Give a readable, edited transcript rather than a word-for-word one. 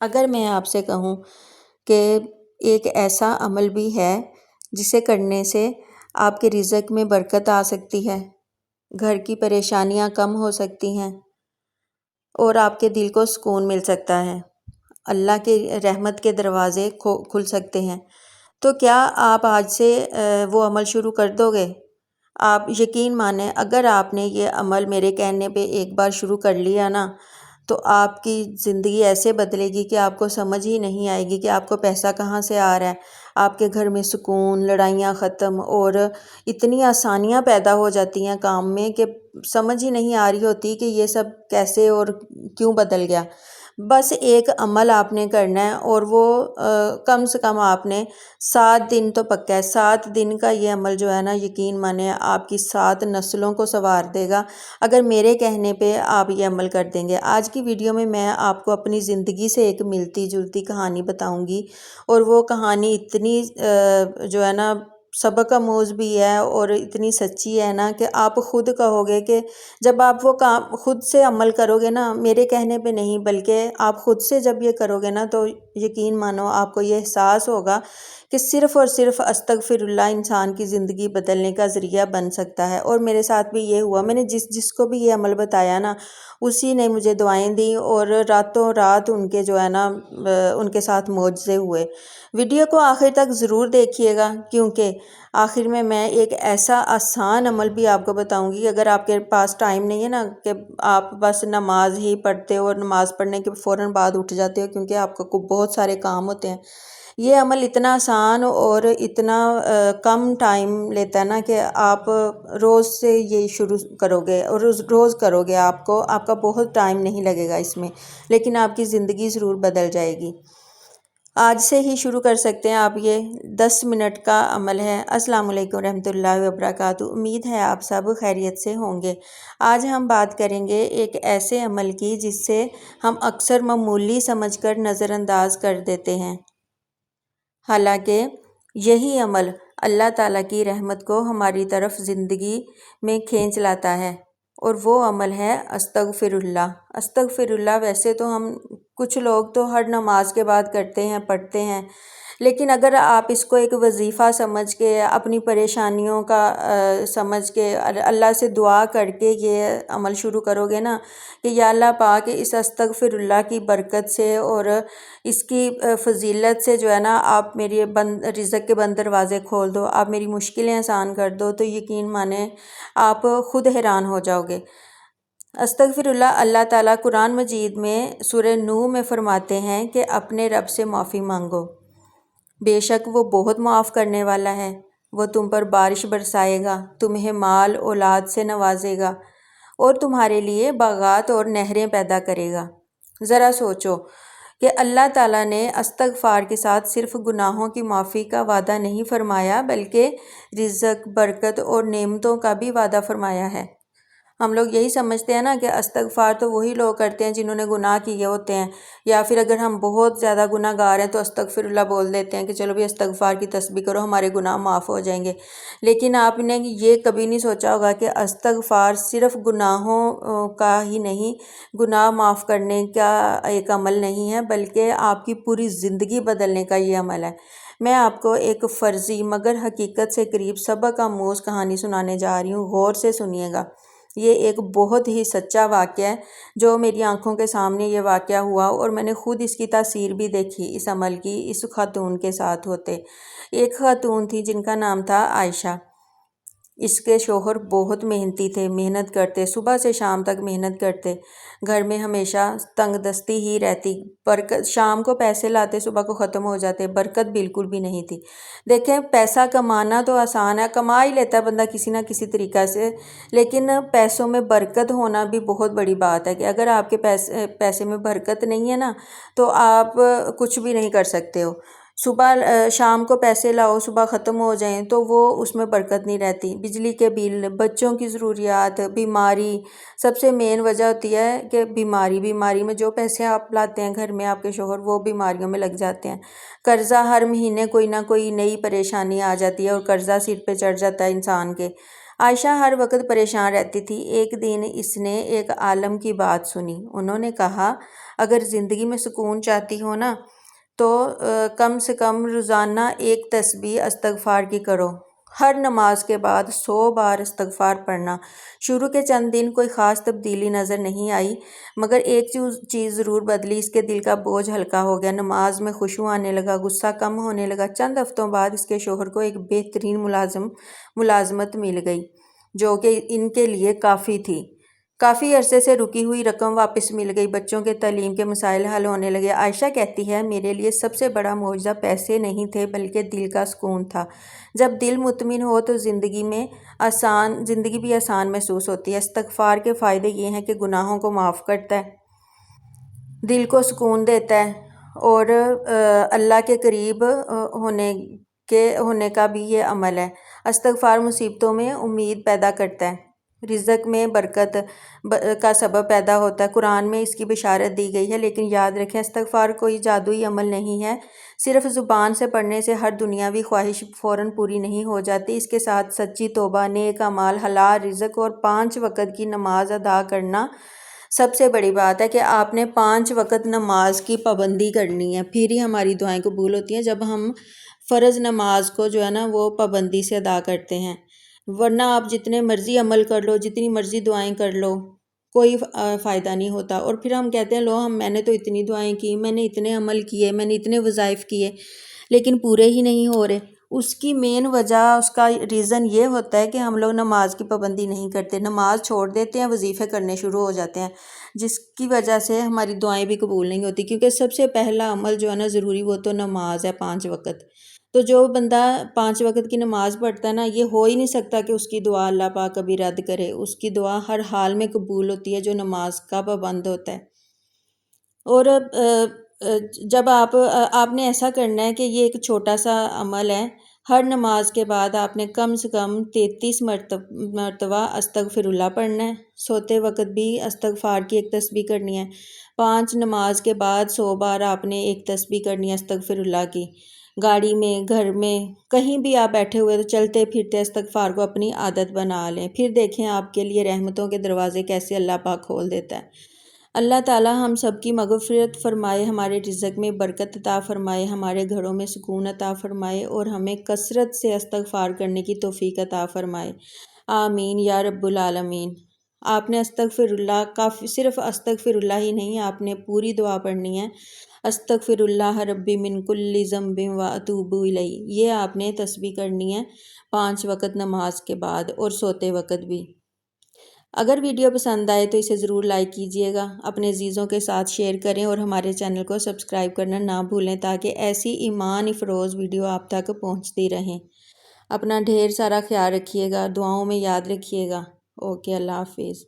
اگر میں آپ سے کہوں کہ ایک ایسا عمل بھی ہے جسے کرنے سے آپ کے رزق میں برکت آ سکتی ہے، گھر کی پریشانیاں کم ہو سکتی ہیں اور آپ کے دل کو سکون مل سکتا ہے، اللہ کے رحمت کے دروازے کھل سکتے ہیں، تو کیا آپ آج سے وہ عمل شروع کر دو گے؟ آپ یقین مانیں، اگر آپ نے یہ عمل میرے کہنے پہ ایک بار شروع کر لیا نا، تو آپ کی زندگی ایسے بدلے گی کہ آپ کو سمجھ ہی نہیں آئے گی کہ آپ کو پیسہ کہاں سے آ رہا ہے۔ آپ کے گھر میں سکون، لڑائیاں ختم، اور اتنی آسانیاں پیدا ہو جاتی ہیں کام میں کہ سمجھ ہی نہیں آ رہی ہوتی کہ یہ سب کیسے اور کیوں بدل گیا۔ بس ایک عمل آپ نے کرنا ہے، اور وہ کم سے کم آپ نے 7 دن تو پکا ہے۔ 7 دن کا یہ عمل جو ہے نا، یقین مانیں آپ کی 7 نسلوں کو سنوار دے گا اگر میرے کہنے پہ آپ یہ عمل کر دیں گے۔ آج کی ویڈیو میں آپ کو اپنی زندگی سے ایک ملتی جلتی کہانی بتاؤں گی، اور وہ کہانی اتنی جو ہے نا سبق آموز بھی ہے اور اتنی سچی ہے نا کہ آپ خود کہو گے کہ جب آپ وہ کام خود سے عمل کرو گے نا، میرے کہنے پہ نہیں بلکہ آپ خود سے جب یہ کرو گے نا، تو یقین مانو آپ کو یہ احساس ہوگا کہ صرف اور صرف استغفر اللہ انسان کی زندگی بدلنے کا ذریعہ بن سکتا ہے۔ اور میرے ساتھ بھی یہ ہوا، میں نے جس کو بھی یہ عمل بتایا نا، اسی نے مجھے دعائیں دیں، اور راتوں رات ان کے جو ہے نا ان کے ساتھ معجزے ہوئے۔ ویڈیو کو آخر تک ضرور دیکھیے گا، کیونکہ آخر میں ایک ایسا آسان عمل بھی آپ کو بتاؤں گی۔ اگر آپ کے پاس ٹائم نہیں ہے نا کہ آپ بس نماز ہی پڑھتے ہو اور نماز پڑھنے کے فوراً بعد اٹھ جاتے ہو کیونکہ آپ کو بہت سارے کام ہوتے ہیں، یہ عمل اتنا آسان اور اتنا کم ٹائم لیتا ہے نا کہ آپ روز سے یہ شروع کرو گے اور روز کرو گے، آپ کا بہت ٹائم نہیں لگے گا اس میں، لیکن آپ کی زندگی ضرور بدل جائے گی۔ آج سے ہی شروع کر سکتے ہیں آپ، یہ 10 منٹ کا عمل ہے۔ السلام علیکم رحمۃ اللہ وبرکاتہ، امید ہے آپ سب خیریت سے ہوں گے۔ آج ہم بات کریں گے ایک ایسے عمل کی جس سے ہم اکثر معمولی سمجھ کر نظر انداز کر دیتے ہیں، حالانکہ یہی عمل اللہ تعالیٰ کی رحمت کو ہماری طرف زندگی میں کھینچ لاتا ہے، اور وہ عمل ہے استغفر اللہ۔ استغفر اللہ ویسے تو ہم کچھ لوگ تو ہر نماز کے بعد کرتے ہیں، پڑھتے ہیں، لیکن اگر آپ اس کو ایک وظیفہ سمجھ کے، اپنی پریشانیوں کا سمجھ کے، اللہ سے دعا کر کے یہ عمل شروع کرو گے نا کہ یا اللہ پاک اس استغفر اللہ کی برکت سے اور اس کی فضیلت سے جو ہے نا آپ میری رزق کے بند دروازے کھول دو، آپ میری مشکلیں آسان کر دو، تو یقین مانیں آپ خود حیران ہو جاؤ گے۔ استغفر اللہ، اللہ تعالیٰ قرآن مجید میں سورہ نوح میں فرماتے ہیں کہ اپنے رب سے معافی مانگو، بے شک وہ بہت معاف کرنے والا ہے، وہ تم پر بارش برسائے گا، تمہیں مال اولاد سے نوازے گا، اور تمہارے لیے باغات اور نہریں پیدا کرے گا۔ ذرا سوچو کہ اللہ تعالیٰ نے استغفار کے ساتھ صرف گناہوں کی معافی کا وعدہ نہیں فرمایا، بلکہ رزق، برکت اور نعمتوں کا بھی وعدہ فرمایا ہے۔ ہم لوگ یہی سمجھتے ہیں نا کہ استغفار تو وہی لوگ کرتے ہیں جنہوں نے گناہ کیے ہوتے ہیں، یا پھر اگر ہم بہت زیادہ گناہ گار ہیں تو استغفر اللہ بول دیتے ہیں کہ چلو بھی استغفار کی تسبیح کرو، ہمارے گناہ معاف ہو جائیں گے۔ لیکن آپ نے یہ کبھی نہیں سوچا ہوگا کہ استغفار صرف گناہوں کا ہی نہیں، گناہ معاف کرنے کا ایک عمل نہیں ہے، بلکہ آپ کی پوری زندگی بدلنے کا یہ عمل ہے۔ میں آپ کو ایک فرضی مگر حقیقت سے قریب سبق آموز کہانی سنانے جا رہی ہوں، غور سے سنیے گا۔ یہ ایک بہت ہی سچا واقعہ ہے، جو میری آنکھوں کے سامنے یہ واقعہ ہوا، اور میں نے خود اس کی تاثیر بھی دیکھی اس عمل کی اس خاتون کے ساتھ ہوتے۔ ایک خاتون تھی جن کا نام تھا عائشہ۔ اس کے شوہر بہت محنتی تھے، محنت کرتے، صبح سے شام تک محنت کرتے، گھر میں ہمیشہ تنگ دستی ہی رہتی، برکت شام کو پیسے لاتے صبح کو ختم ہو جاتے، برکت بالکل بھی نہیں تھی۔ دیکھیں، پیسہ کمانا تو آسان ہے، کما ہی لیتا ہے بندہ کسی نہ کسی طریقہ سے، لیکن پیسوں میں برکت ہونا بھی بہت بڑی بات ہے کہ اگر آپ کے پیسے میں برکت نہیں ہے نا تو آپ کچھ بھی نہیں کر سکتے ہو۔ صبح شام کو پیسے لاؤ، صبح ختم ہو جائیں تو وہ اس میں برکت نہیں رہتی۔ بجلی کے بل، بچوں کی ضروریات، بیماری، سب سے مین وجہ ہوتی ہے کہ بیماری میں جو پیسے آپ لاتے ہیں گھر میں آپ کے شوہر، وہ بیماریوں میں لگ جاتے ہیں۔ قرضہ، ہر مہینے کوئی نہ کوئی نئی پریشانی آ جاتی ہے اور قرضہ سر پہ چڑھ جاتا ہے انسان کے۔ عائشہ ہر وقت پریشان رہتی تھی۔ ایک دن اس نے ایک عالم کی بات سنی۔ انہوں نے کہا، اگر زندگی میں سکون چاہتی ہو نا تو کم سے کم روزانہ ایک تسبیح استغفار کی کرو، ہر نماز کے بعد 100 بار استغفار پڑھنا۔ شروع کے چند دن کوئی خاص تبدیلی نظر نہیں آئی، مگر ایک چیز ضرور بدلی، اس کے دل کا بوجھ ہلکا ہو گیا، نماز میں خشوع آنے لگا، غصہ کم ہونے لگا۔ چند ہفتوں بعد اس کے شوہر کو ایک بہترین ملازمت مل گئی جو کہ ان کے لیے کافی تھی۔ کافی عرصے سے رکی ہوئی رقم واپس مل گئی، بچوں کے تعلیم کے مسائل حل ہونے لگے۔ عائشہ کہتی ہے، میرے لیے سب سے بڑا معجزہ پیسے نہیں تھے بلکہ دل کا سکون تھا۔ جب دل مطمئن ہو تو زندگی بھی آسان محسوس ہوتی ہے۔ استغفار کے فائدے یہ ہیں کہ گناہوں کو معاف کرتا ہے، دل کو سکون دیتا ہے، اور اللہ کے قریب ہونے کا بھی یہ عمل ہے۔ استغفار مصیبتوں میں امید پیدا کرتا ہے، رزق میں برکت کا سبب پیدا ہوتا ہے۔ قرآن میں اس کی بشارت دی گئی ہے، لیکن یاد رکھیں استغفار کوئی جادوئی عمل نہیں ہے۔ صرف زبان سے پڑھنے سے ہر دنیاوی خواہش فوراً پوری نہیں ہو جاتی، اس کے ساتھ سچی توبہ، نیک اعمال، حلال رزق اور 5 وقت کی نماز ادا کرنا سب سے بڑی بات ہے کہ آپ نے 5 وقت نماز کی پابندی کرنی ہے، پھر ہی ہماری دعائیں قبول ہوتی ہیں، جب ہم فرض نماز کو جو ہے نا وہ پابندی سے ادا کرتے ہیں۔ ورنہ آپ جتنے مرضی عمل کر لو، جتنی مرضی دعائیں کر لو، کوئی فائدہ نہیں ہوتا۔ اور پھر ہم کہتے ہیں میں نے تو اتنی دعائیں کی، میں نے اتنے عمل کیے، میں نے اتنے وظائف کیے، لیکن پورے ہی نہیں ہو رہے۔ اس کی مین وجہ، اس کا ریزن یہ ہوتا ہے کہ ہم لوگ نماز کی پابندی نہیں کرتے، نماز چھوڑ دیتے ہیں، وظیفے کرنے شروع ہو جاتے ہیں، جس کی وجہ سے ہماری دعائیں بھی قبول نہیں ہوتی، کیونکہ سب سے پہلا عمل جو ہے نا ضروری، وہ تو نماز ہے 5 وقت۔ تو جو بندہ 5 وقت کی نماز پڑھتا ہے نا، یہ ہو ہی نہیں سکتا کہ اس کی دعا اللہ پاک کبھی رد کرے، اس کی دعا ہر حال میں قبول ہوتی ہے جو نماز کا پابند ہوتا ہے۔ اور جب آپ نے ایسا کرنا ہے کہ یہ ایک چھوٹا سا عمل ہے، ہر نماز کے بعد آپ نے کم سے کم 33 مرتبہ استغفر اللہ پڑھنا ہے، سوتے وقت بھی استغفار کی ایک تسبیح کرنی ہے، 5 نماز کے بعد 100 بار آپ نے ایک تسبیح کرنی ہے استغفر اللہ کی۔ گاڑی میں، گھر میں، کہیں بھی آپ بیٹھے ہوئے تو چلتے پھرتے استغفار کو اپنی عادت بنا لیں، پھر دیکھیں آپ کے لیے رحمتوں کے دروازے کیسے اللہ پاک کھول دیتا ہے۔ اللہ تعالی ہم سب کی مغفرت فرمائے، ہمارے رزق میں برکت عطا فرمائے، ہمارے گھروں میں سکون عطا فرمائے، اور ہمیں کثرت سے استغفار کرنے کی توفیق عطا فرمائے، آمین یا رب العالمین۔ آپ نے استغفر اللہ صرف استغفر اللہ ہی نہیں، آپ نے پوری دعا پڑھنی ہے، استغفر اللہ ربی من کل ذنب و اتوب الیہ، یہ آپ نے تسبیح کرنی ہے 5 وقت نماز کے بعد اور سوتے وقت بھی۔ اگر ویڈیو پسند آئے تو اسے ضرور لائک کیجئے گا، اپنے عزیزوں کے ساتھ شیئر کریں، اور ہمارے چینل کو سبسکرائب کرنا نہ بھولیں تاکہ ایسی ایمان افروز ویڈیو آپ تک پہنچتی رہیں۔ اپنا ڈھیر سارا خیال رکھیے گا، دعاؤں میں یاد رکھیے گا۔ اوکے، اللہ حافظ۔